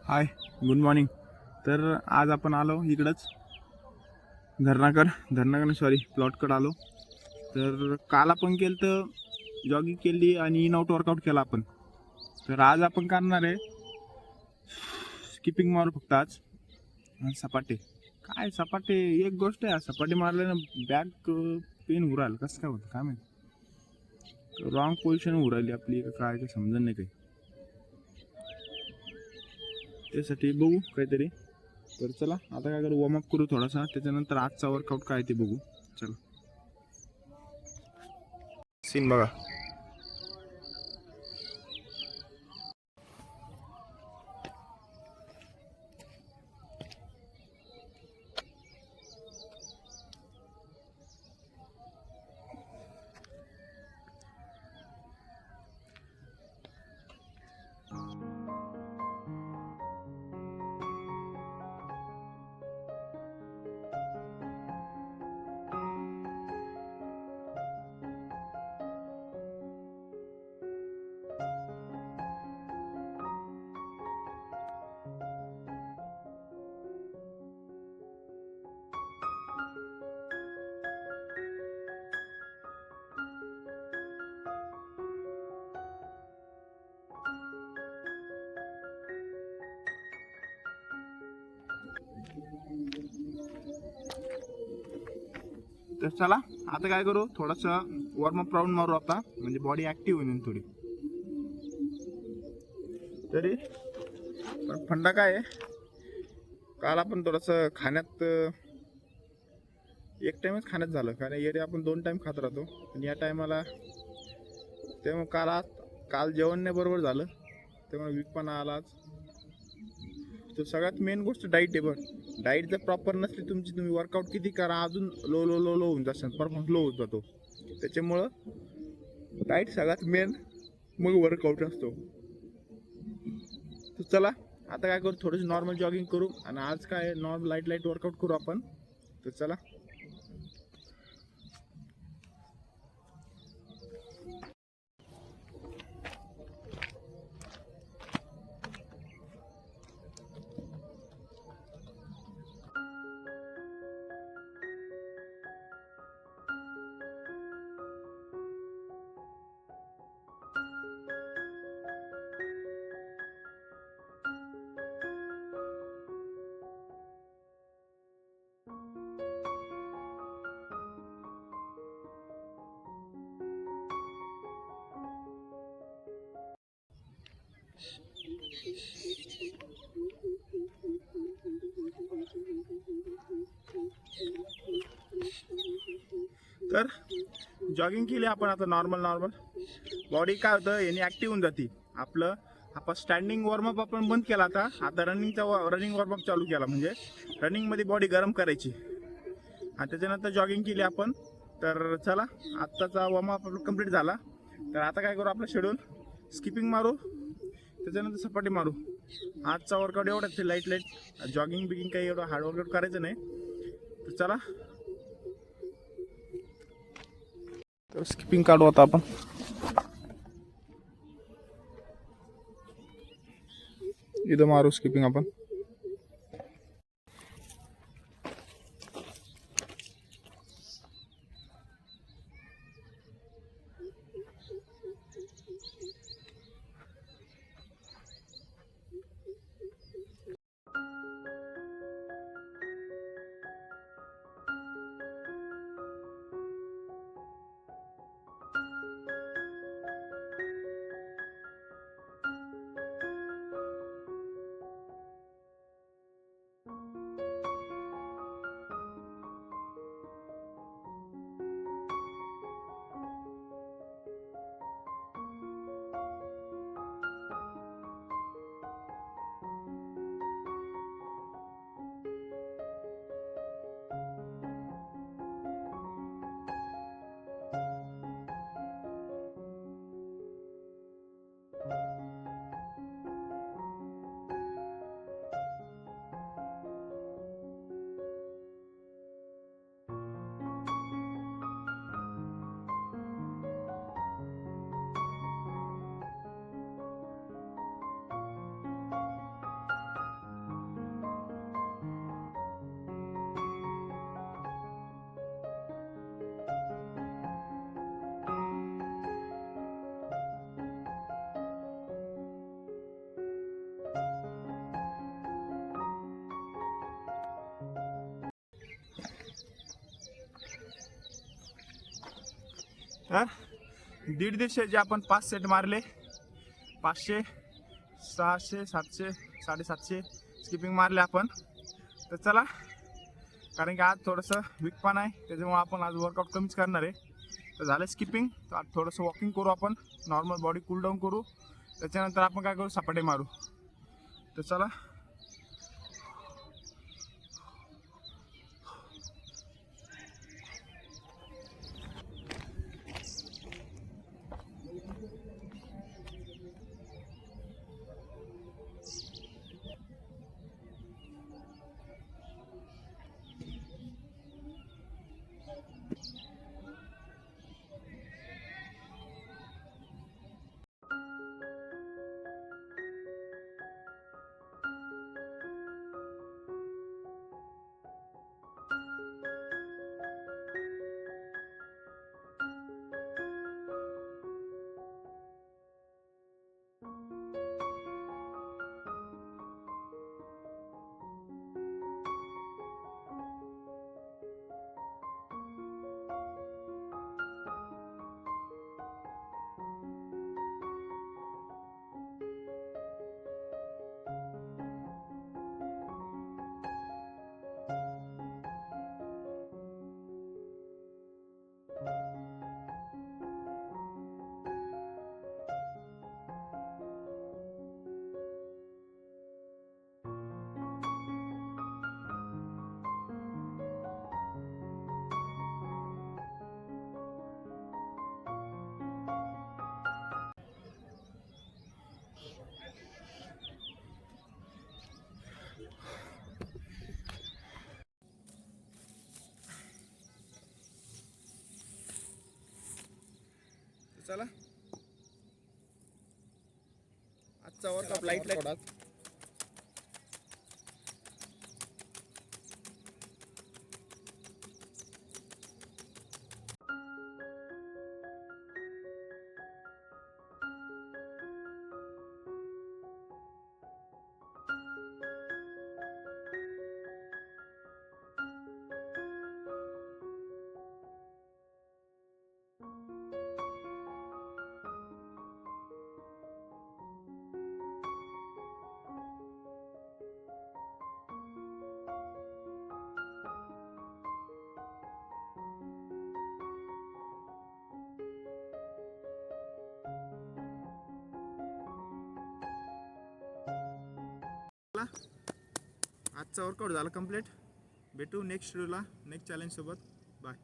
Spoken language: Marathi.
हाय, गुड मॉर्निंग. तर आज आपण आलो इकडंच धरणाकर सॉरी प्लॉटकडे आलो. तर काल आपण केलं तर जॉगिंग केली आणि इन आउट वर्कआउट केला आपण. तर आज आपण करणार आहे स्किपिंग मारू फक्त आज. आणि सपाटे काय सपाटे एक गोष्ट आहे, सपाटे मारल्यानं बॅक पेन उराल कसं काय होतं काय माहिती. रॉंग पोझिशन उराली आपली काय ते समजत नाही काही. त्यासाठी बघू काहीतरी. तर चला आता काय करू, वॉर्मअप करू थोडासा, त्याच्यानंतर आजचा वर्कआउट काय ते बघू. चला सीन बघा. तर चला आता काय करू, थोडासा वॉर्मअप राऊंड मारू आता, म्हणजे बॉडी ऍक्टिव्ह होईल थोडी. तरी पण फंडा काय आहे, काल आपण थोडंसं खाण्यात एक टाइमच खाण्यात झालं, कारण एरी आपण 2 टाइम खात राहतो. पण या टायमाला तेव्हा काल जेवण नाही बरोबर झालं, तेव्हा वीकपणा आला आज. तर सगळ्यात मेन गोष्ट डाईट आहे. बरं, डाईट जर प्रॉपर नसली तुमची, तुम्ही वर्कआउट किती करा अजून लो लो लो लो होऊन जातात, परफॉर्मन्स लो होत जातो. त्याच्यामुळं डाईट सगळ्यात मेन, मग वर्कआउट असतो. तर चला आता काय करू, थोडीशी नॉर्मल जॉगिंग करू आणि आज काय नॉर्मल लाईट वर्कआउट करू आपण. तर चला तर जॉगिंग केली आपण आता नॉर्मल. बॉडी काय होतं याने ऍक्टिव्ह होऊन जाते आपलं. आपण स्टँडिंग वॉर्मअप आपण बंद केला, आता रनिंग वॉर्मअप चालू केला. म्हणजे रनिंगमध्ये बॉडी गरम करायची आणि त्याच्यानंतर जॉगिंग केली आपण. तर चला आत्ताचा वॉर्मअप आपला कंप्लीट झाला. तर आता काय करू, आपलं शेड्यूल स्किपिंग मारू, त्याच्यानंतर सपाटी मारू. आजचा वर्कआउट एवढाच लाईट जॉगिंग बिगिंग काही एवढं हार्ड वर्कआउट करायचं नाही. तर चला तर स्किपिंग काढू आता आपण. इथं मारू स्किपिंग आपण. तर 150-150 आपण 5 सेट मारले. 500, 600, 700, 750 स्किपिंग मारले आपण. तर चला, कारण की आज थोडंसं वीकपण आहे त्याच्यामुळे आपण आज वर्कआउट कमीच करणार आहे. तर झालं स्किपिंग, तर आज थोडंसं वॉकिंग करू आपण, नॉर्मल बॉडी कूल डाऊन करू. त्याच्यानंतर आपण काय करू, सपाटे मारू. तर चला. चला, आजचा वर्कआउट लाईट. आजचा वर्कआउट झाला कंप्लीट. भेटू नेक्स्ट व्हिडिओला, नेक्स्ट चॅलेंज सोबत. बाय.